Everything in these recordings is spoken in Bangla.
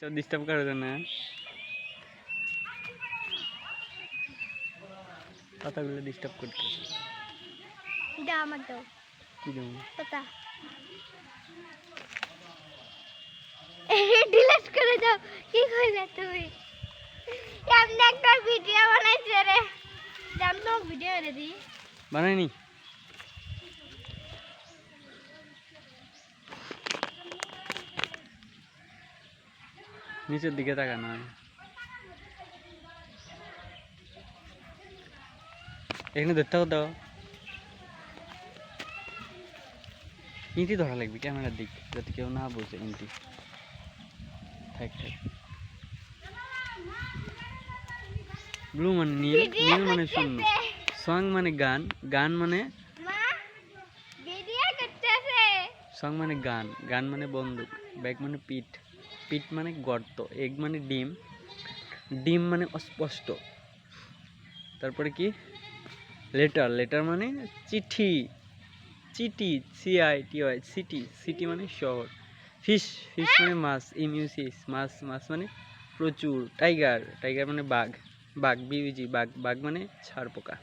তো ডিস্টার্ব করো না, পাতাগুলো ডিস্টার্ব করতে। দাও আমার দাও। কি দেবো? পাতা ডিলিট করে দাও। কি কইলে তুমি? এমনি একটা ভিডিও বানাইছে রে। জানো ভিডিও রে দি বানাইনি। নিচের দিকে তাকানো হয়। এখানে ধরতে হতো, ইঁটি ধরা লাগবে ক্যামেরার দিক, যাতে কেউ না বোঝে ইঁটি। থাক থাক। ব্লু মানে নীল, নীল মানে শূন্য, সং মানে গান, গান মানে মা ভিডিও করতেছে। সং মানে গান, গান মানে বন্দুক, ব্যাগ মানে পিঠ, পিঠ মানে গর্ত, এগ মানে ডিম, ডিম মানে অস্পষ্ট। তারপরে কি লেটার, লেটার মানে চিঠি, চিটি, CITY সিটি, সিটি মানে শহর। ফিশ, ফিশ মানে মাছ, MUCH মাছ, মাছ মানে প্রচুর। টাইগার, টাইগার মানে বাঘ, বাঘ BUG বাঘ, বাঘ মানে ছাড় পোকা।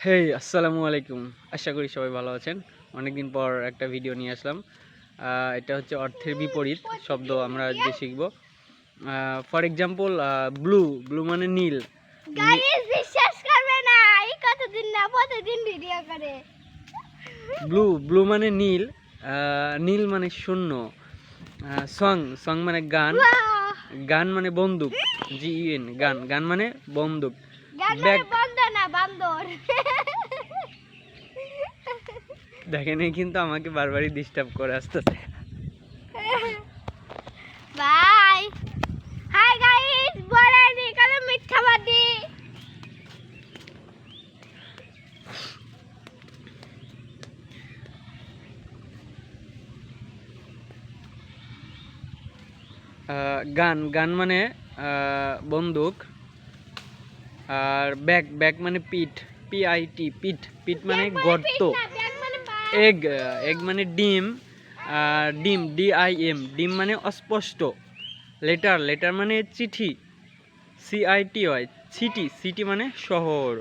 হেই আসসালামু আলাইকুম, আশা করি সবাই ভালো আছেন। অনেকদিন পর একটা ভিডিও নিয়ে আসলাম। এটা হচ্ছে অর্থের বিপরীত শব্দ আমরা আজকে শিখব। ফর এক্সাম্পল ব্লু, ব্লু মানে নীল। গাইস বিশ্বাস করবে না, এই কতদিন না প্রতিদিন ভিডিও করে। ব্লু, ব্লু মানে নীল, নীল মানে শূন্য। সং, সং মানে গান, গান মানে বন্দুক, GEN গান, গান মানে বন্দুক। গান ব্যাগ, মানে বন্ধ না বান্দর। দেখেন এই কিন্তু আমাকে বারবারই ডিস্টার্ব করে আসতেছে। বাই হাই গাইস, বলানি কালে মিথ্যাবাদী। গান, গান মানে বন্দুক। আর ব্যাগ, ব্যাগ মানে পিঠ, PIT পিঠ, পিঠ মানে গর্ত। এগ, এগ মানে ডিম, ডিম DIM ডিম মানে অস্পষ্ট। লেটার, লেটার মানে চিঠি, CITY সিটি, সিটি মানে শহর।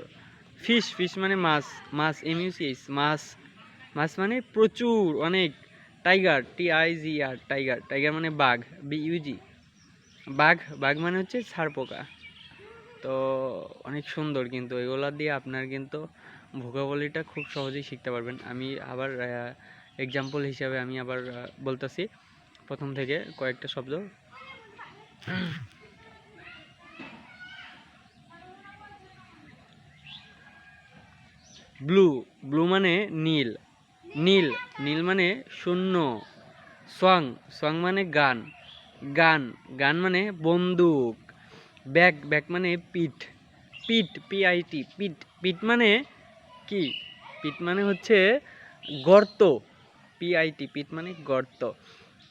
ফিশ, ফিশ মানে মাছ, মাছ MUCH মাছ, মাছ মানে প্রচুর অনেক। টাইগার TIGR টাইগার, টাইগার মানে বাঘ BUG বাঘ, বাঘ মানে হচ্ছে ছাড় পোকা। তো অনেক সুন্দর, কিন্তু এগুলা দিয়ে আপনার কিন্তু ভোকাবুলারিটা খুব সহজেই শিখতে পারবেন। আমি আবার এক্সাম্পল হিসাবে আমি আবার বলতেছি প্রথম থেকে কয়েকটা শব্দ। ব্লু, ব্লু মানে নীল, নীল, নীল মানে শূন্য। সং, সং মানে গান, গান, গান মানে বন্দুক। ব্যাগ, ব্যাগ মানে পিঠ, পিঠ PIT পিঠ, পিঠ মানে কি? পিঠ মানে হচ্ছে গর্ত, PIT পিঠ মানে গর্ত।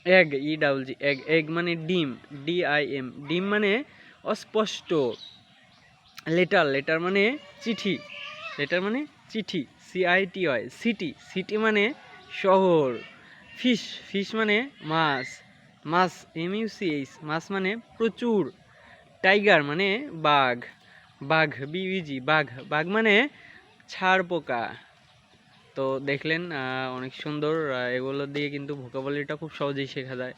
এগ EWG এগ, এগ মানে ডিম, DIM ডিম মানে অস্পষ্ট। লেটার, লেটার মানে চিঠি, লেটার মানে চিঠি, CITY সিটি, সিটি মানে শহর। ফিশ, ফিশ মানে মাছ, মাছ MUCH মাছ মানে প্রচুর। টাইগার মানে বাঘ, বাঘ BUG বাঘ, বাঘ মানে ছাড় পোকা। তো দেখলেন অনেক সুন্দর, এগুলো দিয়ে কিন্তু ভোকাবুলারিটা খুব সহজেই শেখা যায়।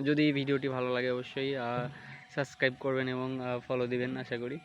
যদি ভিডিওটি ভালো লাগে অবশ্যই সাবস্ক্রাইব করবেন এবং ফলো দিবেন আশা করি।